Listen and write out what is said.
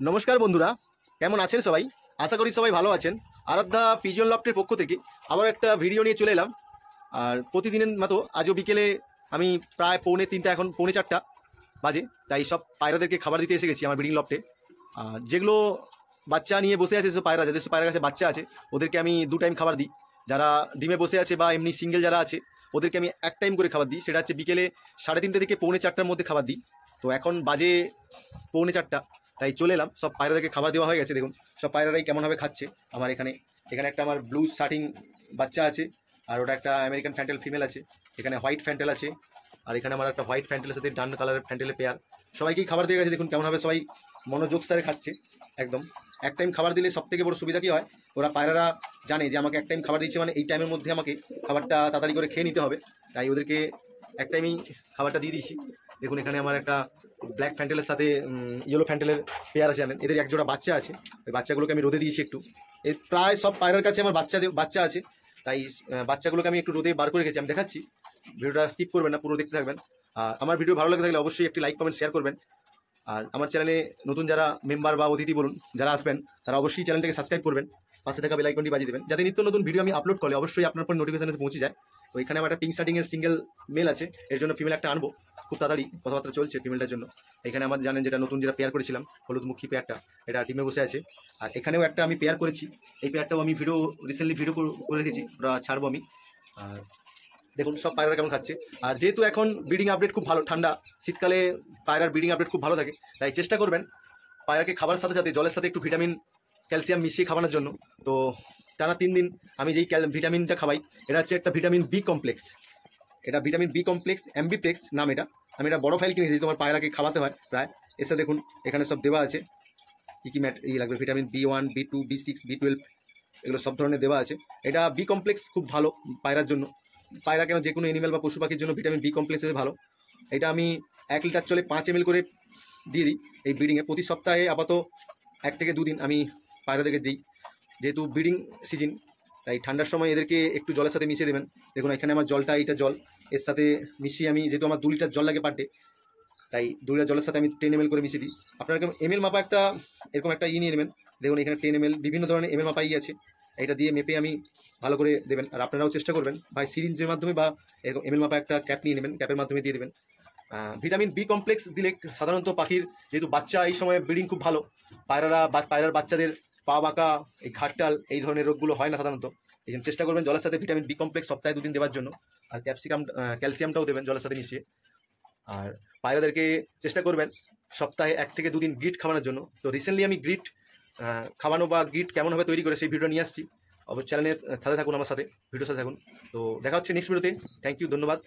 নমস্কার বন্ধুরা, কেমন আছেন সবাই? আশা করি সবাই ভালো আছেন। আরাধ্যা পিজন লফটের পক্ষ থেকে আবার একটা ভিডিও নিয়ে চলে এলাম। আর প্রতিদিনের মতো আজও বিকেলে আমি প্রায় পৌনে 3টা, এখন পৌনে 4টা বাজে, তাই সব পায়রাদেরকে খাবার দিতে এসে গেছি আমার ব্রিডিং লফটে। আর যেগুলো বাচ্চা নিয়ে বসে আছে, সব পায়রা, যাদের সব পায়রার কাছে বাচ্চা আছে, ওদেরকে আমি 2 টাইম খাবার দিই। যারা ডিমে বসে আছে বা এমনি সিঙ্গেল যারা আছে, ওদেরকে আমি 1 টাইম করে খাবার দিই। সেটা হচ্ছে বিকেলে 3:30 থেকে পৌনে 4টার মধ্যে খাবার দিই। তো এখন বাজে পৌনে 4টা, তাই চলে এলাম। সব পায়রাদেরকে খাবার দেওয়া হয়ে গেছে। দেখুন সব পায়রারাই কেমনভাবে খাচ্ছে। আমার এখানে একটা আমার ব্লু শার্টিং বাচ্চা আছে, আর ওটা একটা আমেরিকান ফ্যান্টেল ফিমেল আছে। এখানে হোয়াইট ফ্যান্টেল আছে, আর এখানে আমার একটা হোয়াইট ফ্যান্টেলের সাথে ডান কালারের ফ্যান্টেলের পেয়ার। সবাইকেই খাবার দিয়ে গেছে। দেখুন কেমনভাবে সবাই মনোযোগ সারে খাচ্ছে। একদম 1 টাইম খাবার দিলে সব থেকে বড় সুবিধা কী হয়, ওরা পায়রারা জানে যে আমাকে 1 টাইম খাবার দিচ্ছে, মানে এই টাইমের মধ্যে আমাকে খাবারটা তাড়াতাড়ি করে খেয়ে নিতে হবে। তাই ওদেরকে 1 টাইমেই খাবারটা দিয়ে দিয়েছি। দেখুন এখানে আমার একটা ব্ল্যাক ফ্যান্টেলের সাথে ইয়েলো ফ্যান্টেলের পেয়ার আছে। জানেন এদের এক জোড়া বাচ্চা আছে। ওই বাচ্চাগুলোকে আমি রোদে দিয়েছি একটু। এই প্রায় সব পায়রার কাছে আমার বাচ্চা আছে, তাই বাচ্চাগুলোকে আমি একটু রোদে বার করে রেখেছি। আমি দেখাচ্ছি, ভিডিওটা স্কিপ করবেন না, পুরো দেখতে থাকবেন। আর আমার ভিডিও ভালো লাগে থাকলে অবশ্যই একটি লাইক, কমেন্ট, শেয়ার করবেন। আর আমার চ্যানেলে নতুন যারা মেম্বার বা অতিথি বলুন যারা আসবেন, তারা অবশ্যই চ্যানেলটাকে সাবস্ক্রাইব করবেন, পাশে থাকা বেল আইকনটি বাজিয়ে দেবেন, যাতে নিত্য নতুন ভিডিও আমি আপলোড করলে অবশ্যই আপনার উপর নোটিফিকেশন এসে পৌঁছে যায়। তো এখানে আমার একটা পিঙ্ক শার্টিংয়ের সিঙ্গেল মেল আছে, এর জন্য ফিমেল একটা আনবো খুব তাড়াতাড়ি, কথাবার্তা চলছে ফিমেলটার জন্য। এখানে আমার জানেন যেটা নতুন যেটা পেয়ার করেছিলাম, হলুদ মুখী পেয়ারটা, এটা ডিমে বসে আছে। আর এখানেও একটা আমি পেয়ার করেছি, এই পেয়ারটাও আমি রিসেন্টলি ভিডিও করে রেখেছি, ওরা ছাড়বো আমি। আর দেখুন সব পায়রা কেমন খাচ্ছে। আর যেহেতু এখন ব্রিডিং আপডেট খুব ভালো, ঠান্ডা শীতকালে পায়রার ব্রিডিং আপডেট খুব ভালো থাকে, তাই চেষ্টা করবেন পায়রাকে খাবারের সাথে সাথে জলের সাথে একটু ভিটামিন, ক্যালসিয়াম মিশিয়ে খাওয়ানোর জন্য। তো টানা 3 দিন আমি যেই ভিটামিনটা খাওয়াই, এটা হচ্ছে একটা ভিটামিন বি কমপ্লেক্স। এটা ভিটামিন বি কমপ্লেক্স, এমবিপ্লেক্স নাম এটা। আমি এটা বড় ফাইল কিনেছি, তোমার পায়রাকে খাওয়াতে হয় প্রায়। এসে দেখুন এখানে সব দেওয়া আছে কী কী লাগবে, vitamin B1, B2, B6, B12, এগুলো সব ধরনের দেওয়া আছে। এটা বি কমপ্লেক্স খুব ভালো পায়রার জন্য। পায়রা কেন, যে কোনো অ্যানিমেল বা পশু পাখির জন্য ভিটামিন বি কমপ্লেক্স ভালো। এটা আমি 1 লিটার চলে 5 ml করে দিয়ে দিই এই ব্রিডিংয়ে। প্রতি সপ্তাহে আপাতত 1 থেকে 2 দিন আমি পায়রাদেরকে দিই, যেহেতু ব্রিডিং সিজন, তাই ঠান্ডার সময় এদেরকে একটু জলের সাথে মিশিয়ে দেবেন। দেখুন এখানে আমার জলটা, এইটা জল, এর সাথে মিশিয়ে আমি, যেহেতু আমার 2 লিটার জল লাগে পার ডে, তাই 2 লিটার জলের সাথে আমি 10 ml করে মিশিয়ে দিই। আপনারা এমএল মাপা একটা এরকম একটা নিয়ে নেবেন। দেখুন এখানে 10 ml, বিভিন্ন ধরনের এমএল মাপাই আছে, এটা দিয়ে মেপে আমি ভালো করে দেবেন। আর আপনারাও চেষ্টা করবেন ভাই সিরিঞ্জের মাধ্যমে বা এরকম এমএল মাপা একটা ক্যাপ নিয়ে নেবেন, ক্যাপের মাধ্যমে দিয়ে দেবেন। ভিটামিন বি কমপ্লেক্স দিলে সাধারণত পাখির, যেহেতু বাচ্চা এই সময় ব্রিডিং খুব ভালো, পায়রার বাচ্চাদের পা বাঁকা, এই ঘাটটাল, এই ধরনের রোগগুলো হয় না সাধারণত। এই জন্য চেষ্টা করবেন জলের সাথে ভিটামিন বি কমপ্লেক্স সপ্তাহে 2 দিন দেওয়ার জন্য। আর ক্যালসিয়ামটাও দেবেন জলের সাথে মিশিয়ে। আর পায়রাদেরকে চেষ্টা করবেন সপ্তাহে 1 থেকে 2 দিন গ্রিট খাওয়ানোর জন্য। তো রিসেন্টলি আমি গ্রিট খাওয়ানো বা গ্রিট কেমনভাবে তৈরি করে সেই ভিডিও নিয়ে আসছি। অবশ্যই চ্যানেলের সাথে থাকুন, আমার সাথে ভিডিওর সাথে থাকুন। তো দেখা হচ্ছে নেক্সট ভিডিওতে। থ্যাংক ইউ, ধন্যবাদ।